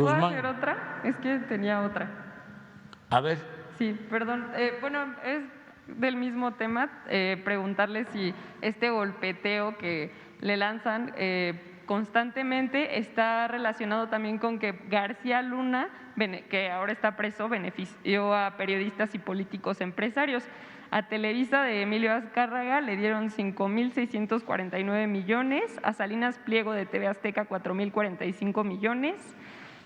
¿Puedo Guzmán. hacer otra? Es que tenía otra. A ver. Sí, perdón. Bueno, es del mismo tema, preguntarle si este golpeteo que le lanzan constantemente está relacionado también con que García Luna, que ahora está preso, benefició a periodistas y políticos empresarios. A Televisa de Emilio Azcárraga le dieron 5,649 millones, a Salinas Pliego de TV Azteca 4,045 millones,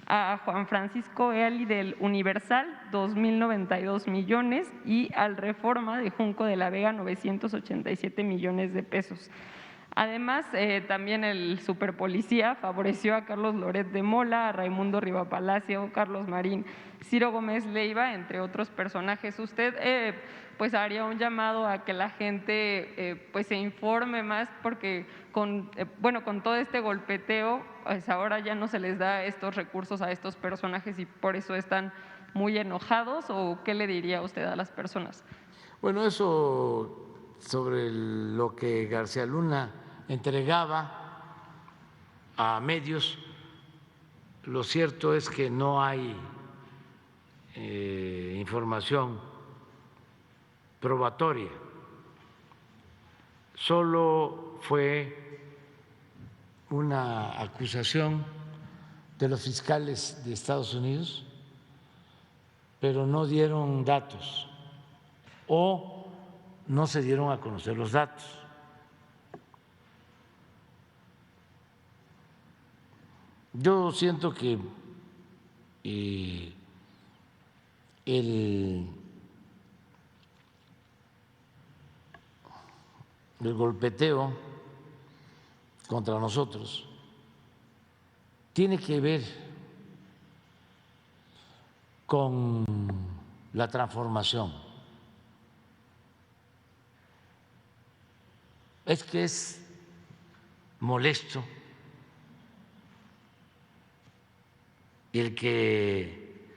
a Juan Francisco Eali del Universal 2,092 millones y al Reforma de Junco de la Vega 987 millones de pesos. Además, también el superpolicía favoreció a Carlos Loret de Mola, a Raimundo Rivapalacio, Carlos Marín, Ciro Gómez Leiva, entre otros personajes. ¿Usted pues haría un llamado a que la gente pues se informe más porque con todo este golpeteo pues ahora ya no se les da estos recursos a estos personajes y por eso están muy enojados? ¿O qué le diría usted a las personas? Bueno, eso sobre lo que García Luna entregaba a medios, lo cierto es que no hay información probatoria, solo fue una acusación de los fiscales de Estados Unidos, pero no dieron datos o no se dieron a conocer los datos. Yo siento que el golpeteo contra nosotros tiene que ver con la transformación. Es que es molesto el que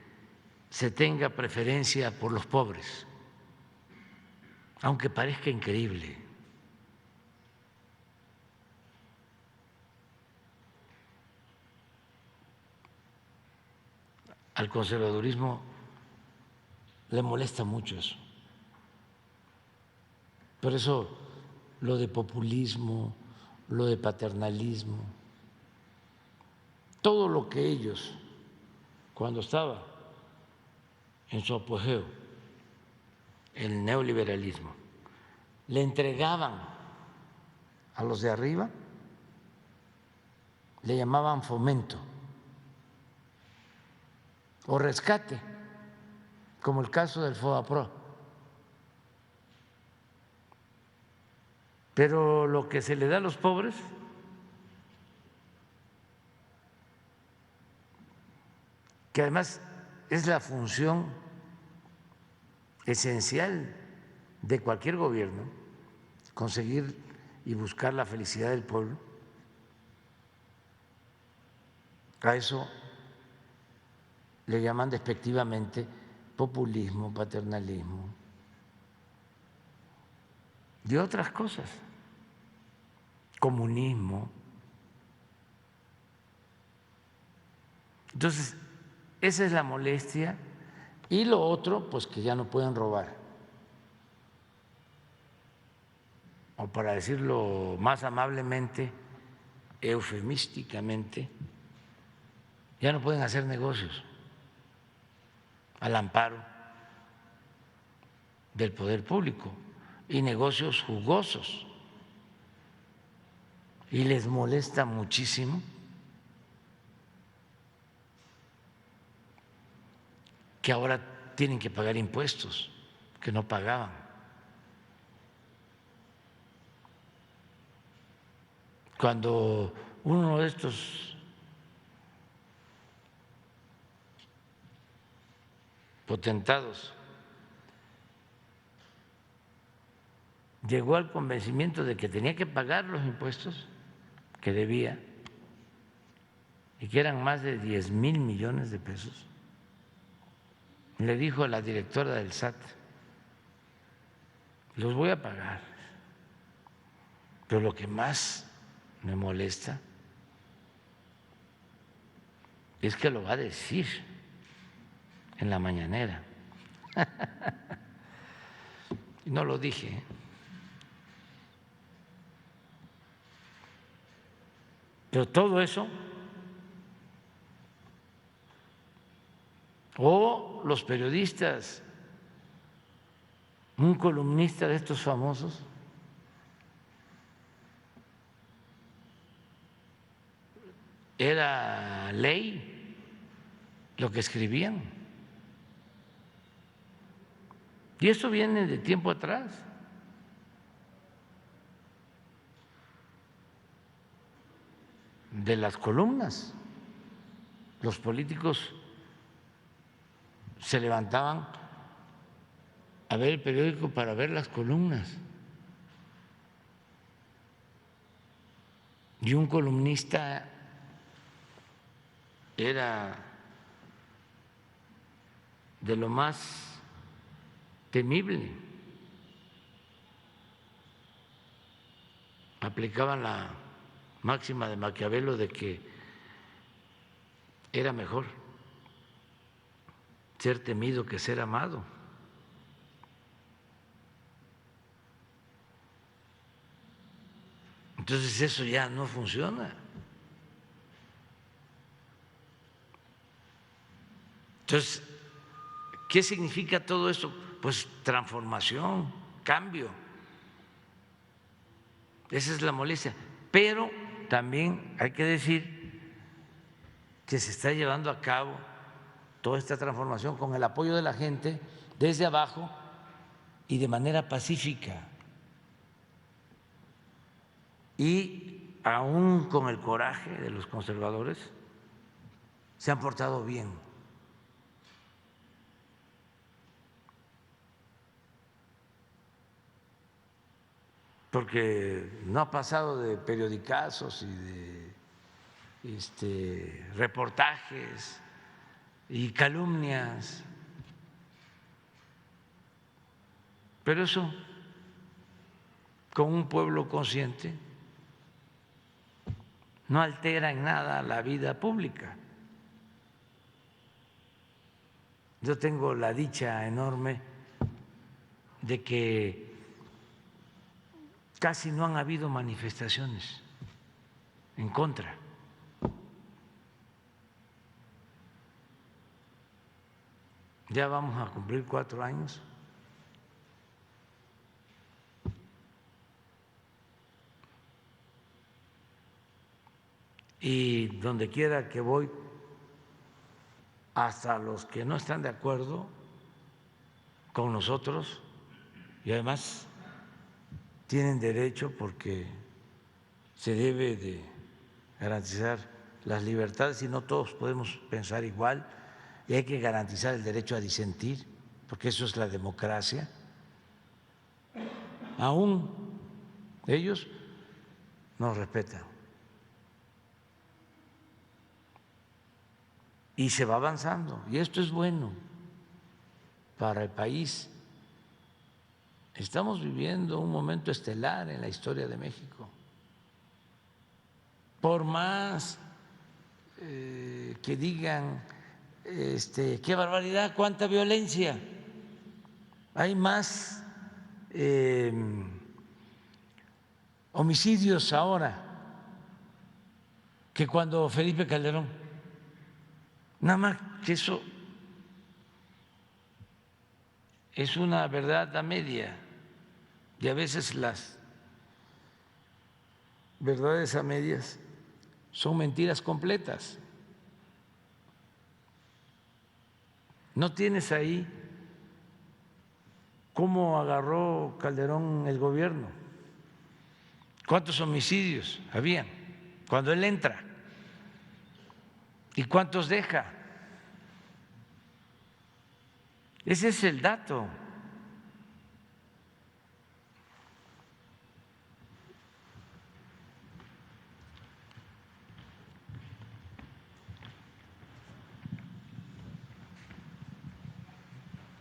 se tenga preferencia por los pobres, aunque parezca increíble. Al conservadurismo le molesta mucho eso. Por eso lo de populismo, lo de paternalismo, todo lo que ellos, cuando estaba en su apogeo, el neoliberalismo, le entregaban a los de arriba, le llamaban fomento o rescate, como el caso del FOBAPROA. Pero lo que se le da a los pobres que además es la función esencial de cualquier gobierno, conseguir y buscar la felicidad del pueblo, a eso le llaman despectivamente populismo, paternalismo y otras cosas, comunismo. Entonces, esa es la molestia. Y lo otro, pues que ya no pueden robar. O para decirlo más amablemente, eufemísticamente, ya no pueden hacer negocios al amparo del poder público y negocios jugosos. Y les molesta muchísimo que ahora tienen que pagar impuestos que no pagaban. Cuando uno de estos potentados llegó al convencimiento de que tenía que pagar los impuestos que debía y que eran más de 10,000 millones de pesos, le dijo a la directora del SAT: los voy a pagar, pero lo que más me molesta es que lo va a decir en la mañanera. No lo dije. Pero todo eso, o los periodistas, un columnista de estos famosos, era ley lo que escribían. Y esto viene de tiempo atrás. De las columnas. Los políticos se levantaban a ver el periódico para ver las columnas. Y un columnista era de lo más temible. Aplicaban la máxima de Maquiavelo de que era mejor ser temido que ser amado. Entonces eso ya no funciona. Entonces, ¿qué significa todo esto? Pues transformación, cambio. Esa es la molestia. Pero también hay que decir que se está llevando a cabo toda esta transformación con el apoyo de la gente desde abajo y de manera pacífica. Y aún con el coraje de los conservadores, se han portado bien. Porque no ha pasado de periodicazos y de reportajes y calumnias. Pero eso, con un pueblo consciente, no altera en nada la vida pública. Yo tengo la dicha enorme de que casi no han habido manifestaciones en contra. Ya vamos a cumplir 4 años. Y donde quiera que voy, hasta los que no están de acuerdo con nosotros, y además tienen derecho porque se debe de garantizar las libertades y no todos podemos pensar igual y hay que garantizar el derecho a disentir porque eso es la democracia. Aún ellos nos respetan y se va avanzando y esto es bueno para el país. Estamos viviendo un momento estelar en la historia de México. Por más que digan qué barbaridad, cuánta violencia, hay más homicidios ahora que cuando Felipe Calderón. Nada más que eso es una verdad a media y a veces las verdades a medias son mentiras completas. ¿No tienes ahí cómo agarró Calderón el gobierno? ¿Cuántos homicidios había cuando él entra? ¿Y cuántos deja? Ese es el dato.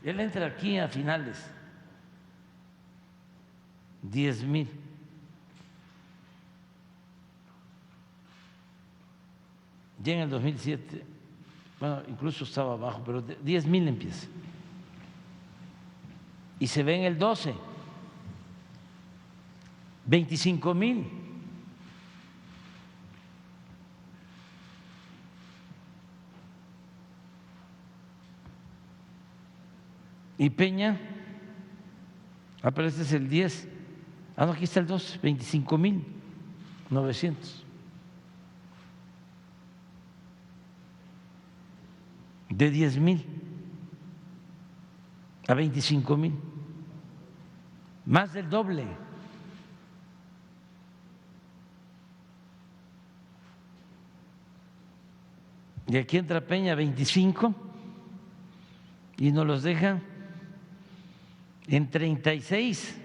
Él entra aquí a finales, 10,000. Ya en el 2007 bueno, incluso estaba abajo, pero 10,000 empieza. Y se ve en el 12, 25,000. Y Peña, pero este es el 10. No, aquí está el 12, 25,900. De 10,000 a 25,000, más del doble. Y aquí entra Peña 25 y nos los deja en 36.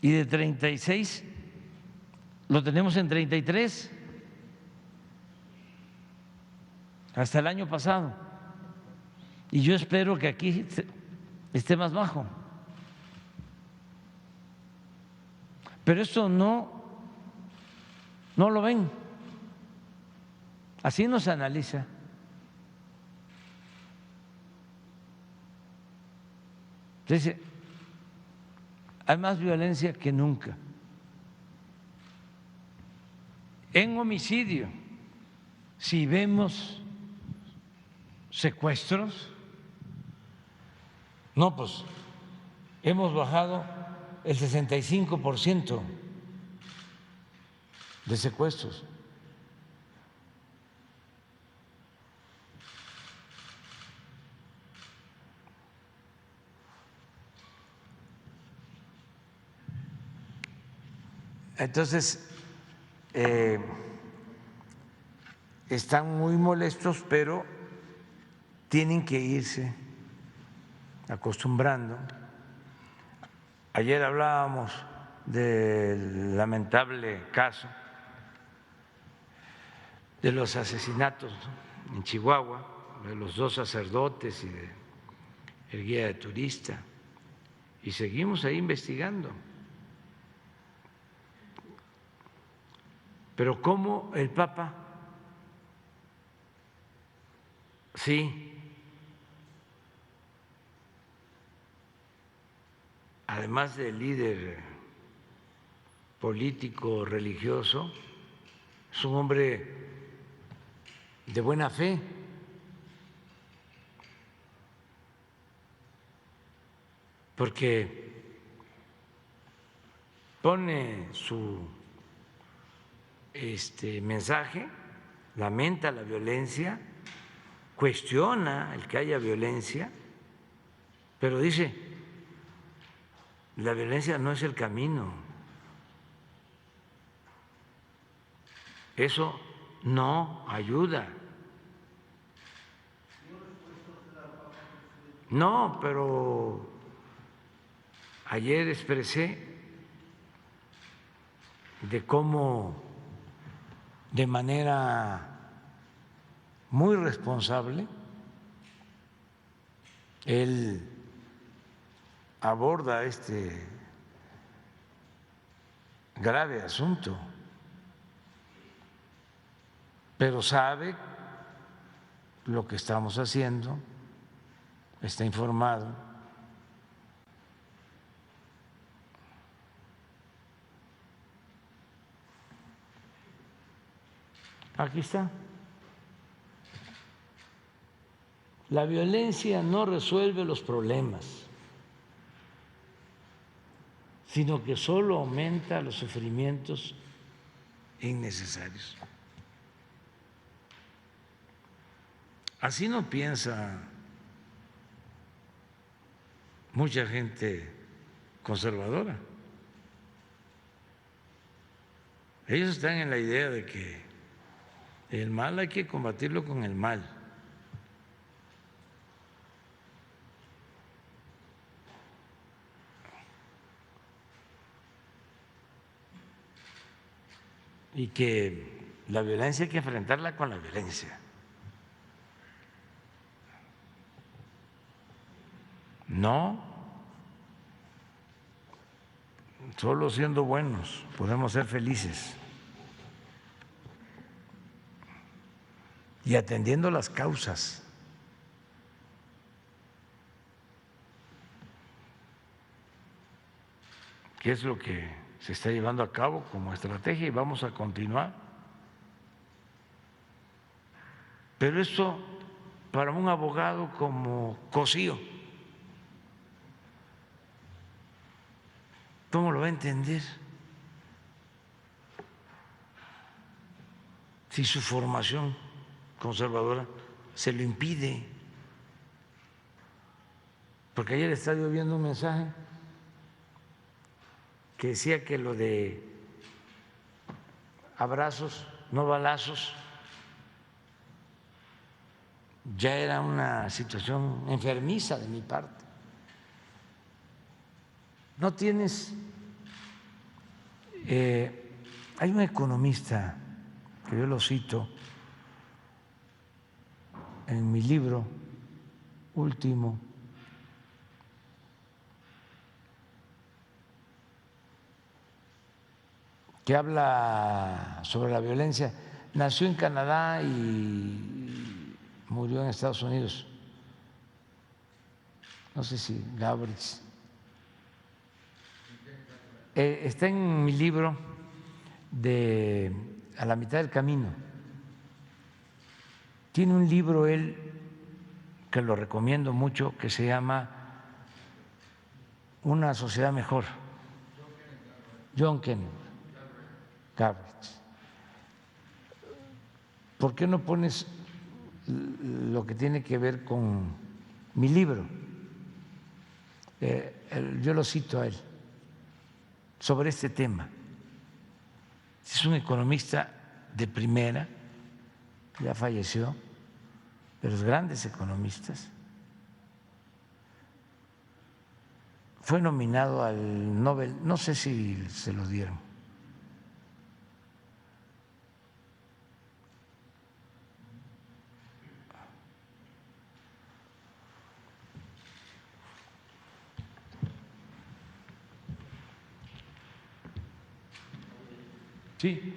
Y de 36 lo tenemos en 33 hasta el año pasado. Y yo espero que aquí esté más bajo. Pero esto no lo ven. Así nos analiza. Entonces, hay más violencia que nunca. En homicidio, si vemos secuestros, no, pues hemos bajado el 65% de secuestros. Entonces, están muy molestos, pero tienen que irse acostumbrando. Ayer hablábamos del lamentable caso de los asesinatos en Chihuahua, de los 2 sacerdotes y del guía de turista, y seguimos ahí investigando. Pero ¿cómo el Papa? Sí, además de líder político, religioso, es un hombre de buena fe. Porque pone su mensaje, lamenta la violencia, cuestiona el que haya violencia, pero dice, la violencia no es el camino, eso no ayuda. No, pero ayer expresé de cómo de manera muy responsable él aborda este grave asunto, pero sabe lo que estamos haciendo, está informado. Aquí está. La violencia no resuelve los problemas, sino que solo aumenta los sufrimientos innecesarios. Así no piensa mucha gente conservadora. Ellos están en la idea de que el mal hay que combatirlo con el mal. Y que la violencia hay que enfrentarla con la violencia. No, solo siendo buenos podemos ser felices y atendiendo las causas. ¿Qué es lo que se está llevando a cabo como estrategia y vamos a continuar? Pero esto para un abogado como Cosío, ¿cómo lo va a entender? Si su formación conservadora se lo impide. Porque ayer estaba yo viendo un mensaje que decía que lo de abrazos, no balazos, ya era una situación enfermiza de mi parte. No tienes… hay un economista que yo lo cito en mi libro último, que habla sobre la violencia. Nació en Canadá y murió en Estados Unidos. No sé si Gabriel. Está en mi libro de A la mitad del camino. Tiene un libro él que lo recomiendo mucho que se llama Una sociedad mejor. John Kenneth Galbraith. ¿Por qué no pones lo que tiene que ver con mi libro? Yo lo cito a él sobre este tema. Es un economista de primera, ya falleció, de los grandes economistas. Fue nominado al Nobel, no sé si se lo dieron. Sí,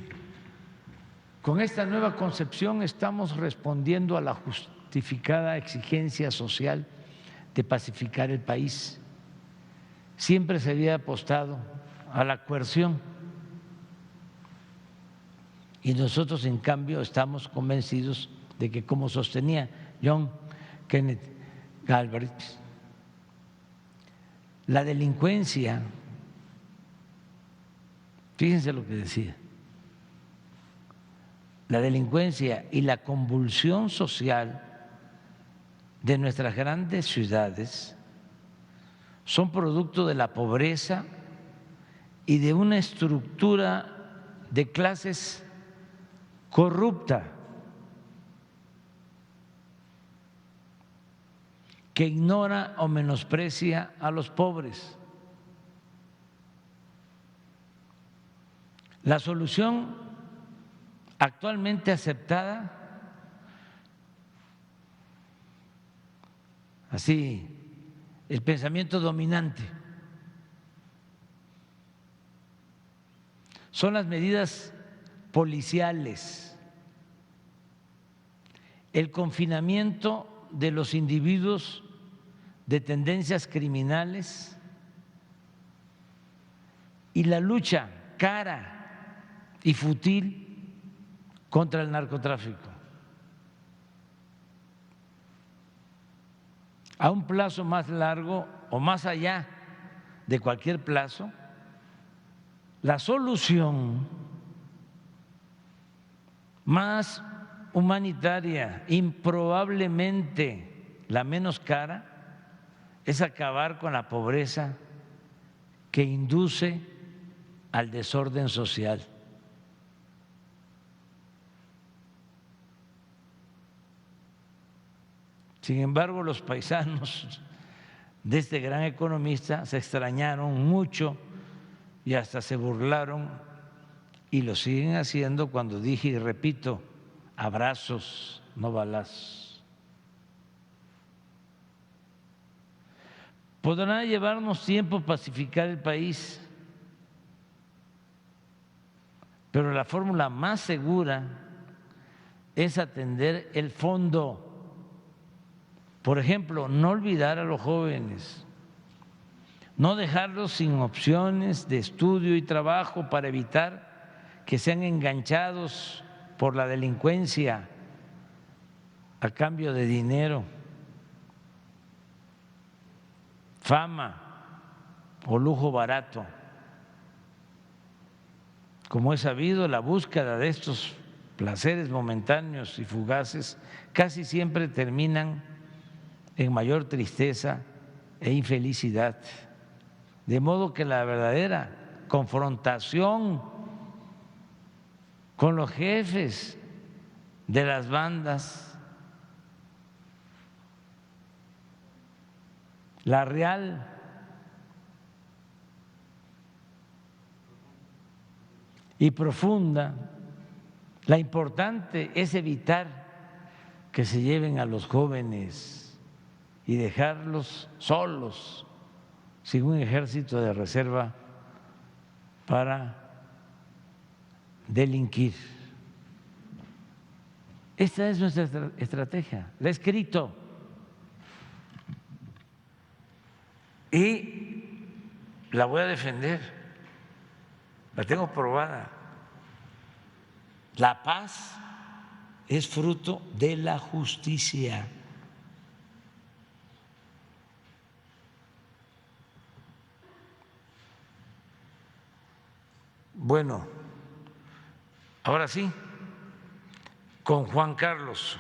con esta nueva concepción estamos respondiendo a la justificada exigencia social de pacificar el país. Siempre se había apostado a la coerción y nosotros, en cambio, estamos convencidos de que, como sostenía John Kenneth Galbraith, la delincuencia, fíjense lo que decía, la delincuencia y la convulsión social de nuestras grandes ciudades son producto de la pobreza y de una estructura de clases corrupta que ignora o menosprecia a los pobres. La solución actualmente aceptada, así, el pensamiento dominante, son las medidas policiales, el confinamiento de los individuos de tendencias criminales y la lucha cara y fútil contra el narcotráfico. A un plazo más largo o más allá de cualquier plazo, la solución más humanitaria, improbablemente la menos cara, es acabar con la pobreza que induce al desorden social. Sin embargo, los paisanos de este gran economista se extrañaron mucho y hasta se burlaron, y lo siguen haciendo, cuando dije y repito: abrazos, no balazos. Podrá llevarnos tiempo pacificar el país, pero la fórmula más segura es atender el fondo. Por ejemplo, no olvidar a los jóvenes, no dejarlos sin opciones de estudio y trabajo para evitar que sean enganchados por la delincuencia a cambio de dinero, fama o lujo barato. Como es sabido, la búsqueda de estos placeres momentáneos y fugaces casi siempre terminan en mayor tristeza e infelicidad. De modo que la verdadera confrontación con los jefes de las bandas, la real y profunda, la importante es evitar que se lleven a los jóvenes y dejarlos solos, sin un ejército de reserva para delinquir. Esta es nuestra estrategia, la he escrito y la voy a defender, la tengo probada. La paz es fruto de la justicia. Bueno, ahora sí, con Juan Carlos.